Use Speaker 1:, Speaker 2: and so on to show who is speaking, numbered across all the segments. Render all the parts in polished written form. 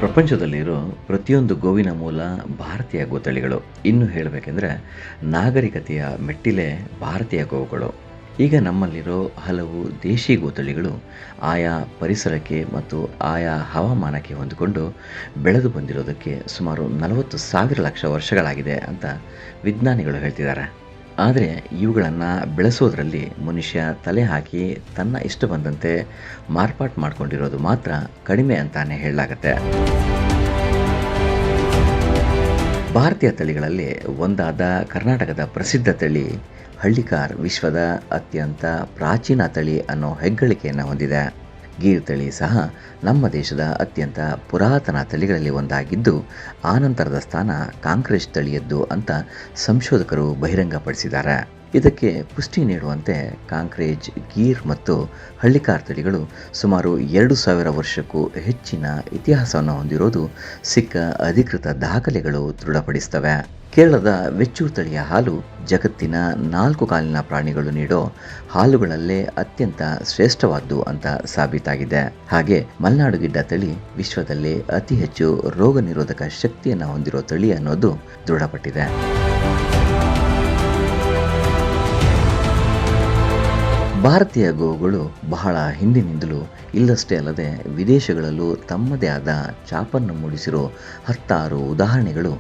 Speaker 1: ಪ್ರಪಂಚದಲ್ಲಿರೋ ಪ್ರತಿಯೊಂದು ಗೋವಿನ ಮೂಲ ಭಾರತೀಯ ಗೋತಳಿಗಳು. ಇನ್ನು ಹೇಳಬೇಕೆಂದರೆ ನಾಗರಿಕತೆಯ ಮೆಟ್ಟಿಲೇ ಭಾರತೀಯ ಗೋವುಗಳು. ಈಗ ನಮ್ಮಲ್ಲಿರೋ ಹಲವು ದೇಶಿ ಗೋತಳಿಗಳು ಆಯಾ ಪರಿಸರಕ್ಕೆ ಮತ್ತು ಆಯಾ ಹವಾಮಾನಕ್ಕೆ ಹೊಂದಿಕೊಂಡು ಬೆಳೆದು ಬಂದಿರೋದಕ್ಕೆ ಸುಮಾರು 40,000 ಲಕ್ಷ ವರ್ಷಗಳಾಗಿದೆ ಅಂತ ವಿಜ್ಞಾನಿಗಳು ಹೇಳ್ತಿದ್ದಾರೆ. ಆದರೆ ಇವುಗಳನ್ನು ಬೆಳೆಸೋದ್ರಲ್ಲಿ ಮನುಷ್ಯ ತಲೆ ಹಾಕಿ ತನ್ನ ಇಷ್ಟ ಬಂದಂತೆ ಮಾರ್ಪಾಟು ಮಾಡ್ಕೊಂಡಿರೋದು ಮಾತ್ರ ಕಡಿಮೆ ಅಂತಾನೆ ಹೇಳಲಾಗತ್ತೆ. ಭಾರತೀಯ ತಳಿಗಳಲ್ಲಿ ಒಂದಾದ ಕರ್ನಾಟಕದ ಪ್ರಸಿದ್ಧ ತಳಿ ಹಳ್ಳಿಕಾರ್ ವಿಶ್ವದ ಅತ್ಯಂತ ಪ್ರಾಚೀನ ತಳಿ ಅನ್ನೋ ಹೆಗ್ಗಳಿಕೆಯನ್ನು ಹೊಂದಿದೆ. ಗೀರ್ ತಳಿ ಸಹ ನಮ್ಮ ದೇಶದ ಅತ್ಯಂತ ಪುರಾತನ ತಳಿಗಳಲ್ಲಿ ಒಂದಾಗಿದ್ದು, ಆನಂತರದ ಸ್ಥಾನ ಕಾಂಕ್ರೇಜ್ ತಳಿಯದ್ದು ಅಂತ ಸಂಶೋಧಕರು ಬಹಿರಂಗಪಡಿಸಿದ್ದಾರೆ. ಇದಕ್ಕೆ ಪುಷ್ಟಿ ನೀಡುವಂತೆ ಕಾಂಕ್ರೇಜ್, ಗೀರ್ ಮತ್ತು ಹಳ್ಳಿಕಾರ್ ತಳಿಗಳು ಸುಮಾರು 2,000 ವರ್ಷಕ್ಕೂ ಹೆಚ್ಚಿನ ಇತಿಹಾಸವನ್ನು ಹೊಂದಿರೋದು ಸಿಕ್ಕ ಅಧಿಕೃತ ದಾಖಲೆಗಳು ದೃಢಪಡಿಸ್ತವೆ. ಕೇರಳದ ವೆಚ್ಚೂರ್ ತಳಿಯ ಹಾಲು ಜಗತ್ತಿನ 4 ಕಾಲಿನ ಪ್ರಾಣಿಗಳು ನೀಡೋ ಹಾಲುಗಳಲ್ಲೇ ಅತ್ಯಂತ ಶ್ರೇಷ್ಠವಾದ್ದು ಅಂತ ಸಾಬೀತಾಗಿದೆ. ಹಾಗೆ ಮಲೆನಾಡು ಗಿಡ್ಡ ತಳಿ ವಿಶ್ವದಲ್ಲೇ ಅತಿ ಹೆಚ್ಚು ರೋಗ ನಿರೋಧಕ ಶಕ್ತಿಯನ್ನು ಹೊಂದಿರೋ ತಳಿ ಅನ್ನೋದು ದೃಢಪಟ್ಟಿದೆ. ಭಾರತೀಯ ಗೋವುಗಳು ಬಹಳ ಹಿಂದಿನಿಂದಲೂ ಇಲ್ಲಷ್ಟೇ ಅಲ್ಲದೆ ವಿದೇಶಗಳಲ್ಲೂ ತಮ್ಮದೇ ಆದ ಛಾಪನ್ನು ಮೂಡಿಸಿರೋ 10 ಉದಾಹರಣೆಗಳು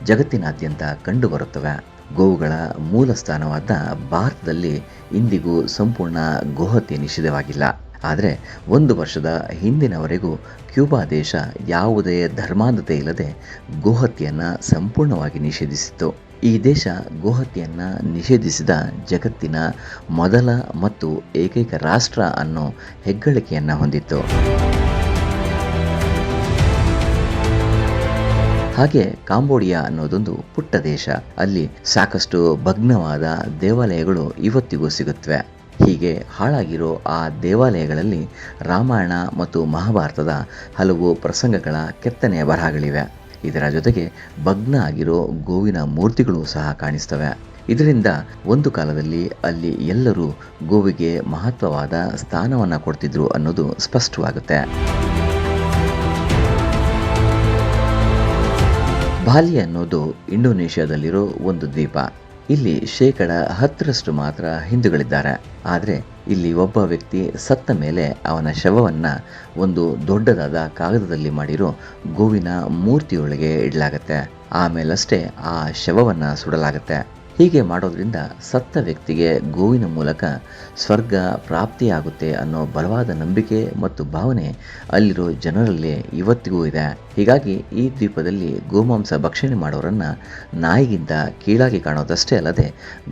Speaker 1: ಜಗತ್ತಿನಾದ್ಯಂತ ಕಂಡುಬರುತ್ತವೆ. ಗೋವುಗಳ ಮೂಲ ಸ್ಥಾನವಾದ ಭಾರತದಲ್ಲಿ ಇಂದಿಗೂ ಸಂಪೂರ್ಣ ಗೋಹತ್ಯೆ ನಿಷಿದ್ಧವಾಗಿಲ್ಲ. ಆದರೆ 1 ವರ್ಷದ ಹಿಂದಿನವರೆಗೂ ಕ್ಯೂಬಾ ದೇಶ ಯಾವುದೇ ಧರ್ಮಾಂಧತೆ ಇಲ್ಲದೆ ಗೋಹತ್ಯೆಯನ್ನು ಸಂಪೂರ್ಣವಾಗಿ ನಿಷೇಧಿಸಿತ್ತು. ಈ ದೇಶ ಗೋಹತ್ಯೆಯನ್ನು ನಿಷೇಧಿಸಿದ ಜಗತ್ತಿನ ಮೊದಲ ಮತ್ತು ಏಕೈಕ ರಾಷ್ಟ್ರ ಅನ್ನೋ ಹೆಗ್ಗಳಿಕೆಯನ್ನು ಹೊಂದಿತ್ತು. ಹಾಗೆ ಕಾಂಬೋಡಿಯಾ ಅನ್ನೋದೊಂದು ಪುಟ್ಟ ದೇಶ. ಅಲ್ಲಿ ಸಾಕಷ್ಟು ಭಗ್ನವಾದ ದೇವಾಲಯಗಳು ಇವತ್ತಿಗೂ ಸಿಗುತ್ತವೆ. ಹೀಗೆ ಹಾಳಾಗಿರೋ ಆ ದೇವಾಲಯಗಳಲ್ಲಿ ರಾಮಾಯಣ ಮತ್ತು ಮಹಾಭಾರತದ ಹಲವು ಪ್ರಸಂಗಗಳ ಕೆತ್ತನೆಯ ಬರಹಗಳಿವೆ. ಇದರ ಜೊತೆಗೆ ಭಗ್ನ ಆಗಿರೋ ಗೋವಿನ ಮೂರ್ತಿಗಳು ಸಹ ಕಾಣಿಸ್ತವೆ. ಇದರಿಂದ ಒಂದು ಕಾಲದಲ್ಲಿ ಅಲ್ಲಿ ಎಲ್ಲರೂ ಗೋವಿಗೆ ಮಹತ್ವವಾದ ಸ್ಥಾನವನ್ನು ಕೊಡ್ತಿದ್ರು ಅನ್ನೋದು ಸ್ಪಷ್ಟವಾಗುತ್ತೆ. ಬಾಲಿ ಅನ್ನೋದು ಇಂಡೋನೇಷ್ಯಾದಲ್ಲಿರೋ ಒಂದು ದ್ವೀಪ. ಇಲ್ಲಿ 10% ಮಾತ್ರ ಹಿಂದೂಗಳಿದ್ದಾರೆ. ಆದರೆ ಇಲ್ಲಿ ಒಬ್ಬ ವ್ಯಕ್ತಿ ಸತ್ತ ಮೇಲೆ ಅವನ ಶವವನ್ನು ಒಂದು ದೊಡ್ಡದಾದ ಕಾಗದದಲ್ಲಿ ಮಾಡಿರೋ ಗೋವಿನ ಮೂರ್ತಿಯೊಳಗೆ ಇಡಲಾಗತ್ತೆ. ಆಮೇಲಷ್ಟೇ ಆ ಶವವನ್ನು ಸುಡಲಾಗತ್ತೆ. ಹೀಗೆ ಮಾಡೋದ್ರಿಂದ ಸತ್ತ ವ್ಯಕ್ತಿಗೆ ಗೋವಿನ ಮೂಲಕ ಸ್ವರ್ಗ ಪ್ರಾಪ್ತಿಯಾಗುತ್ತೆ ಅನ್ನೋ ಬಲವಾದ ನಂಬಿಕೆ ಮತ್ತು ಭಾವನೆ ಅಲ್ಲಿರೋ ಜನರಲ್ಲಿ ಇವತ್ತಿಗೂ ಇದೆ. ಹೀಗಾಗಿ ಈ ದ್ವೀಪದಲ್ಲಿ ಗೋಮಾಂಸ ಭಕ್ಷಣೆ ಮಾಡೋರನ್ನು ನಾಯಿಗಿಂತ ಕೀಳಾಗಿ ಕಾಣೋದಷ್ಟೇ ಅಲ್ಲದೆ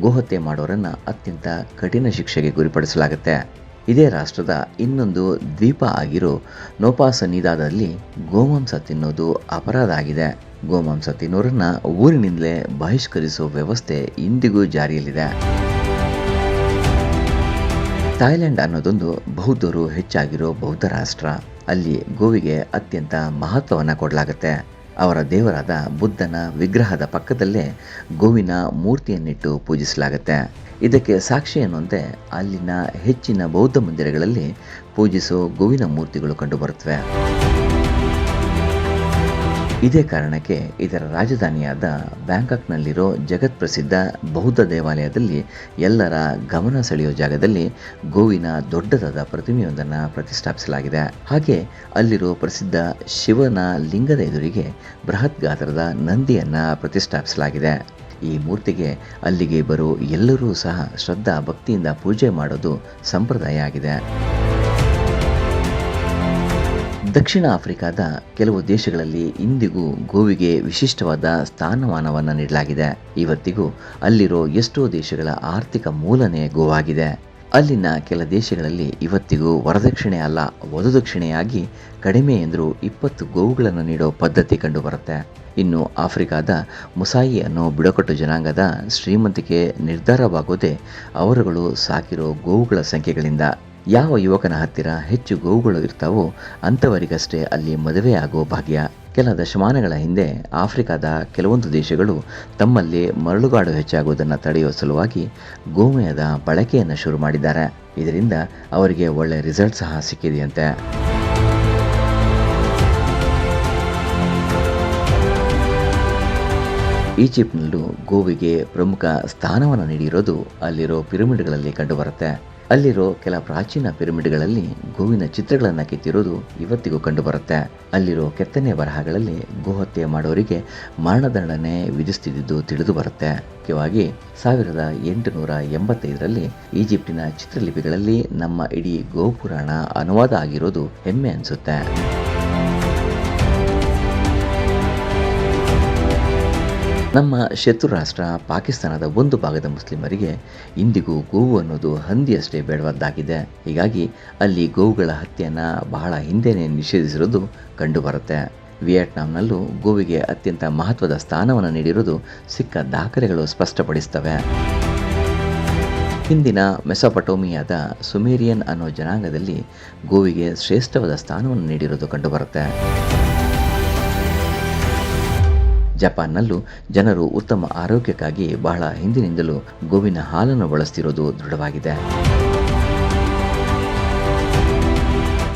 Speaker 1: ಗೋಹತ್ಯೆ ಮಾಡೋರನ್ನು ಅತ್ಯಂತ ಕಠಿಣ ಶಿಕ್ಷೆಗೆ ಗುರಿಪಡಿಸಲಾಗುತ್ತೆ. ಇದೇ ರಾಷ್ಟ್ರದ ಇನ್ನೊಂದು ದ್ವೀಪ ಆಗಿರೋ ನೋಪಾಸನಿದಾದಲ್ಲಿ ಗೋಮಾಂಸ ತಿನ್ನೋದು ಅಪರಾಧ ಆಗಿದೆ. ಗೋಮಾಂಸ ತಿನ್ನೋರನ್ನ ಊರಿನಿಂದಲೇ ಬಹಿಷ್ಕರಿಸೋ ವ್ಯವಸ್ಥೆ ಇಂದಿಗೂ ಜಾರಿಯಲ್ಲಿದೆ. ಥಾಯ್ಲೆಂಡ್ ಅನ್ನೋದೊಂದು ಬೌದ್ಧರು ಹೆಚ್ಚಾಗಿರೋ ಬೌದ್ಧ ರಾಷ್ಟ್ರ. ಅಲ್ಲಿ ಗೋವಿಗೆ ಅತ್ಯಂತ ಮಹತ್ವವನ್ನು ಕೊಡಲಾಗುತ್ತೆ. ಅವರ ದೇವರಾದ ಬುದ್ಧನ ವಿಗ್ರಹದ ಪಕ್ಕದಲ್ಲೇ ಗೋವಿನ ಮೂರ್ತಿಯನ್ನಿಟ್ಟು ಪೂಜಿಸಲಾಗುತ್ತೆ. ಇದಕ್ಕೆ ಸಾಕ್ಷಿ ಎನ್ನುವಂತೆ ಅಲ್ಲಿನ ಹೆಚ್ಚಿನ ಬೌದ್ಧ ಮಂದಿರಗಳಲ್ಲಿ ಪೂಜಿಸೋ ಗೋವಿನ ಮೂರ್ತಿಗಳು ಕಂಡುಬರುತ್ತವೆ. ಇದೇ ಕಾರಣಕ್ಕೆ ಇದರ ರಾಜಧಾನಿಯಾದ ಬ್ಯಾಂಕಾಕ್ನಲ್ಲಿರೋ ಜಗತ್ಪ್ರಸಿದ್ಧ ಬೌದ್ಧ ದೇವಾಲಯದಲ್ಲಿ ಎಲ್ಲರ ಗಮನ ಸೆಳೆಯೋ ಜಾಗದಲ್ಲಿ ಗೋವಿನ ದೊಡ್ಡದಾದ ಪ್ರತಿಮೆಯೊಂದನ್ನು ಪ್ರತಿಷ್ಠಾಪಿಸಲಾಗಿದೆ. ಹಾಗೆ ಅಲ್ಲಿರೋ ಪ್ರಸಿದ್ಧ ಶಿವನ ಲಿಂಗದ ಎದುರಿಗೆ ಬೃಹತ್ ಗಾತ್ರದ ನಂದಿಯನ್ನು ಪ್ರತಿಷ್ಠಾಪಿಸಲಾಗಿದೆ. ಈ ಮೂರ್ತಿಗೆ ಅಲ್ಲಿಗೆ ಬರೋ ಎಲ್ಲರೂ ಸಹ ಶ್ರದ್ಧಾ ಭಕ್ತಿಯಿಂದ ಪೂಜೆ ಮಾಡೋದು ಸಂಪ್ರದಾಯ ಆಗಿದೆ. ದಕ್ಷಿಣ ಆಫ್ರಿಕಾದ ಕೆಲವು ದೇಶಗಳಲ್ಲಿ ಇಂದಿಗೂ ಗೋವಿಗೆ ವಿಶಿಷ್ಟವಾದ ಸ್ಥಾನಮಾನವನ್ನು ನೀಡಲಾಗಿದೆ. ಇವತ್ತಿಗೂ ಅಲ್ಲಿರೋ ಎಷ್ಟೋ ದೇಶಗಳ ಆರ್ಥಿಕ ಮೂಲನೇ ಗೋವಾಗಿದೆ. ಅಲ್ಲಿನ ಕೆಲ ದೇಶಗಳಲ್ಲಿ ಇವತ್ತಿಗೂ ವರದಕ್ಷಿಣೆ ಅಲ್ಲ, ವಧುದಕ್ಷಿಣೆಯಾಗಿ ಕಡಿಮೆ ಎಂದರೂ 20 ಗೋವುಗಳನ್ನು ನೀಡೋ ಪದ್ಧತಿ ಕಂಡುಬರುತ್ತೆ. ಇನ್ನು ಆಫ್ರಿಕಾದ ಮುಸಾಯಿ ಅನ್ನೋ ಬುಡಕಟ್ಟು ಜನಾಂಗದ ಶ್ರೀಮಂತಿಕೆ ನಿರ್ಧಾರವಾಗೋದೇ ಅವರುಗಳು ಸಾಕಿರೋ ಗೋವುಗಳ ಸಂಖ್ಯೆಗಳಿಂದ. ಯಾವ ಯುವಕನ ಹತ್ತಿರ ಹೆಚ್ಚು ಗೋವುಗಳು ಇರ್ತಾವೋ ಅಂಥವರಿಗಷ್ಟೇ ಅಲ್ಲಿ ಮದುವೆ ಆಗೋ ಭಾಗ್ಯ. ಕೆಲ ದಶಮಾನಗಳ ಹಿಂದೆ ಆಫ್ರಿಕಾದ ಕೆಲವೊಂದು ದೇಶಗಳು ತಮ್ಮಲ್ಲಿ ಮರಳುಗಾಡು ಹೆಚ್ಚಾಗುವುದನ್ನು ತಡೆಯುವ ಸಲುವಾಗಿ ಗೋಮಯದ ಬಳಕೆಯನ್ನು ಶುರು ಮಾಡಿದ್ದಾರೆ. ಇದರಿಂದ ಅವರಿಗೆ ಒಳ್ಳೆ ರಿಸಲ್ಟ್ ಸಹ ಸಿಕ್ಕಿದೆಯಂತೆ. ಈಜಿಪ್ಟ್ನಲ್ಲೂ ಗೋವಿಗೆ ಪ್ರಮುಖ ಸ್ಥಾನವನ್ನು ನೀಡಿರೋದು ಅಲ್ಲಿರೋ ಪಿರಮಿಡ್ಗಳಲ್ಲಿ ಕಂಡುಬರುತ್ತೆ. ಅಲ್ಲಿರೋ ಕೆಲ ಪ್ರಾಚೀನ ಪಿರಮಿಡ್ಗಳಲ್ಲಿ ಗೋವಿನ ಚಿತ್ರಗಳನ್ನು ಕೆತ್ತಿರೋದು ಇವತ್ತಿಗೂ ಕಂಡುಬರುತ್ತೆ. ಅಲ್ಲಿರೋ ಕೆತ್ತನೆ ಬರಹಗಳಲ್ಲಿ ಗೋಹತ್ಯೆ ಮಾಡೋರಿಗೆ ಮರಣದಂಡನೆ ವಿಧಿಸುತ್ತಿದ್ದು ತಿಳಿದು ಬರುತ್ತೆ. ಮುಖ್ಯವಾಗಿ 1885ರಲ್ಲಿ ಈಜಿಪ್ಟಿನ ಚಿತ್ರಲಿಪಿಗಳಲ್ಲಿ ನಮ್ಮ ಇಡೀ ಗೋಪುರಾಣ ಅನುವಾದ ಆಗಿರೋದು ಹೆಮ್ಮೆ ಅನಿಸುತ್ತೆ. ನಮ್ಮ ಶತ್ರು ರಾಷ್ಟ್ರ ಪಾಕಿಸ್ತಾನದ ಒಂದು ಭಾಗದ ಮುಸ್ಲಿಮರಿಗೆ ಇಂದಿಗೂ ಗೋವು ಅನ್ನೋದು ಹಂದಿಯಷ್ಟೇ ಬೇಡವಾದ್ದಾಗಿದೆ. ಹೀಗಾಗಿ ಅಲ್ಲಿ ಗೋವುಗಳ ಹತ್ಯೆಯನ್ನು ಬಹಳ ಹಿಂದೆಯೇ ನಿಷೇಧಿಸಿರೋದು ಕಂಡುಬರುತ್ತೆ. ವಿಯೆಟ್ನಾಂನಲ್ಲೂ ಗೋವಿಗೆ ಅತ್ಯಂತ ಮಹತ್ವದ ಸ್ಥಾನವನ್ನು ನೀಡಿರುವುದು ಸಿಕ್ಕ ದಾಖಲೆಗಳು ಸ್ಪಷ್ಟಪಡಿಸ್ತವೆ. ಹಿಂದಿನ ಮೆಸೊಪಟೋಮಿಯಾದ ಸುಮೇರಿಯನ್ ಅನ್ನೋ ಜನಾಂಗದಲ್ಲಿ ಗೋವಿಗೆ ಶ್ರೇಷ್ಠವಾದ ಸ್ಥಾನವನ್ನು ನೀಡಿರುವುದು ಕಂಡುಬರುತ್ತೆ. ಜಪಾನ್ನಲ್ಲೂ ಜನರು ಉತ್ತಮ ಆರೋಗ್ಯಕ್ಕಾಗಿ ಬಹಳ ಹಿಂದಿನಿಂದಲೂ ಗೋವಿನ ಹಾಲನ್ನು ಬಳಸ್ತಿರೋದು ದೃಢವಾಗಿದೆ.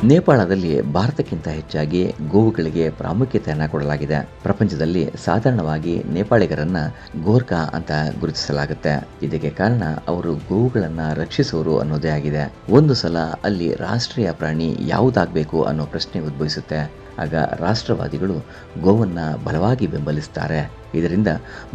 Speaker 1: ನೇಪಾಳದಲ್ಲಿ ಭಾರತಕ್ಕಿಂತ ಹೆಚ್ಚಾಗಿ ಗೋವುಗಳಿಗೆ ಪ್ರಾಮುಖ್ಯತೆಯನ್ನು ಕೊಡಲಾಗಿದೆ. ಪ್ರಪಂಚದಲ್ಲಿ ಸಾಧಾರಣವಾಗಿ ನೇಪಾಳಿಗರನ್ನ ಗೋರ್ಖಾ ಅಂತ ಗುರುತಿಸಲಾಗುತ್ತೆ. ಇದಕ್ಕೆ ಕಾರಣ ಅವರು ಗೋವುಗಳನ್ನು ರಕ್ಷಿಸುವರು ಅನ್ನೋದೇ ಆಗಿದೆ. ಒಂದು ಸಲ ಅಲ್ಲಿ ರಾಷ್ಟ್ರೀಯ ಪ್ರಾಣಿ ಯಾವುದಾಗಬೇಕು ಅನ್ನೋ ಪ್ರಶ್ನೆ ಉದ್ಭವಿಸುತ್ತೆ. ಆಗ ರಾಷ್ಟ್ರವಾದಿಗಳು ಗೋವನ್ನು ಬಲವಾಗಿ ಬೆಂಬಲಿಸ್ತಾರೆ. ಇದರಿಂದ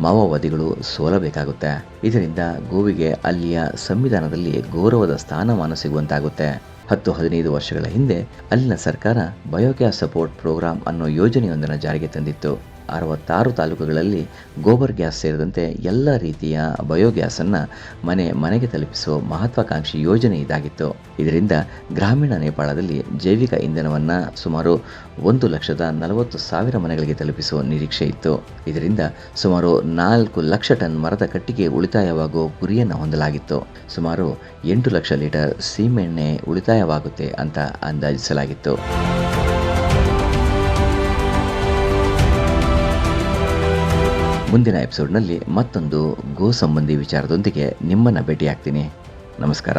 Speaker 1: ಮಾವೋವಾದಿಗಳು ಸೋಲಬೇಕಾಗುತ್ತೆ. ಇದರಿಂದ ಗೋವಿಗೆ ಅಲ್ಲಿಯ ಸಂವಿಧಾನದಲ್ಲಿ ಗೌರವದ ಸ್ಥಾನಮಾನ ಸಿಗುವಂತಾಗುತ್ತೆ. 10-15 ವರ್ಷಗಳ ಹಿಂದೆ ಅಲ್ಲಿನ ಸರ್ಕಾರ ಬಯೋಗ್ಯಾಸ್ ಸಪೋರ್ಟ್ ಪ್ರೋಗ್ರಾಂ ಅನ್ನೋ ಯೋಜನೆಯೊಂದನ್ನು ಜಾರಿಗೆ ತಂದಿತ್ತು. 66 ತಾಲೂಕುಗಳಲ್ಲಿ ಗೋಬರ್ ಗ್ಯಾಸ್ ಸೇರಿದಂತೆ ಎಲ್ಲ ರೀತಿಯ ಬಯೋಗ್ಯಾಸನ್ನು ಮನೆಗೆ ತಲುಪಿಸುವ ಮಹತ್ವಾಕಾಂಕ್ಷಿ ಯೋಜನೆ ಇದಾಗಿತ್ತು. ಇದರಿಂದ ಗ್ರಾಮೀಣ ನೇಪಾಳದಲ್ಲಿ ಜೈವಿಕ ಇಂಧನವನ್ನು ಸುಮಾರು 1,40,000 ಮನೆಗಳಿಗೆ ತಲುಪಿಸುವ ನಿರೀಕ್ಷೆ ಇತ್ತು. ಇದರಿಂದ ಸುಮಾರು 4 ಲಕ್ಷ ಟನ್ ಮರದ ಕಟ್ಟಿಗೆ ಉಳಿತಾಯವಾಗುವ ಗುರಿಯನ್ನು ಹೊಂದಲಾಗಿತ್ತು. ಸುಮಾರು 8 ಲಕ್ಷ ಲೀಟರ್ ಸೀಮೆಎಣ್ಣೆ ಉಳಿತಾಯವಾಗುತ್ತೆ ಅಂತ ಅಂದಾಜಿಸಲಾಗಿತ್ತು. ಮುಂದಿನ ಎಪಿಸೋಡ್ನಲ್ಲಿ ಮತ್ತೊಂದು ಗೋ ಸಂಬಂಧಿ ವಿಚಾರದೊಂದಿಗೆ ನಿಮ್ಮನ್ನು ಭೇಟಿಯಾಗ್ತೀನಿ. ನಮಸ್ಕಾರ.